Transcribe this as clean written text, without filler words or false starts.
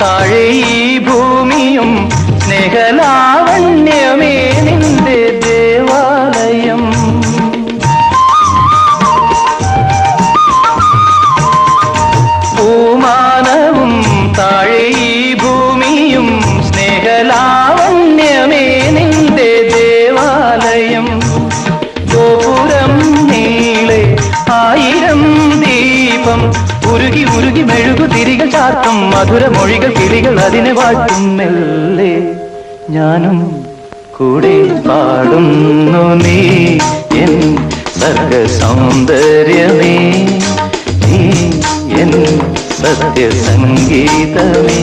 താഴെ ഈ ഭൂമിയും സ്നേഹലാവണ്യമേ നിന്റെ ദേവാലയം. പൂമാനവും താഴെ ഈ ഭൂമിയും സ്നേഹലാവണ്യമേ നിന്റെ ദേവാലയം. ഗോപുരം നീളെ 1000 ദീപം ഉരുകി ഉരുകി മെഴുകു തിരികൾ ചാർത്തും മധുരമൊഴികൾ കിളികൾ അതിനെ വാഴ്ത്തും. മെല്ലെ ഞാനും കൂടെ പാടുന്നു നീ എൻ സർഗ സൗന്ദര്യമേ, നീ എൻ സത്യസംഗീതമേ.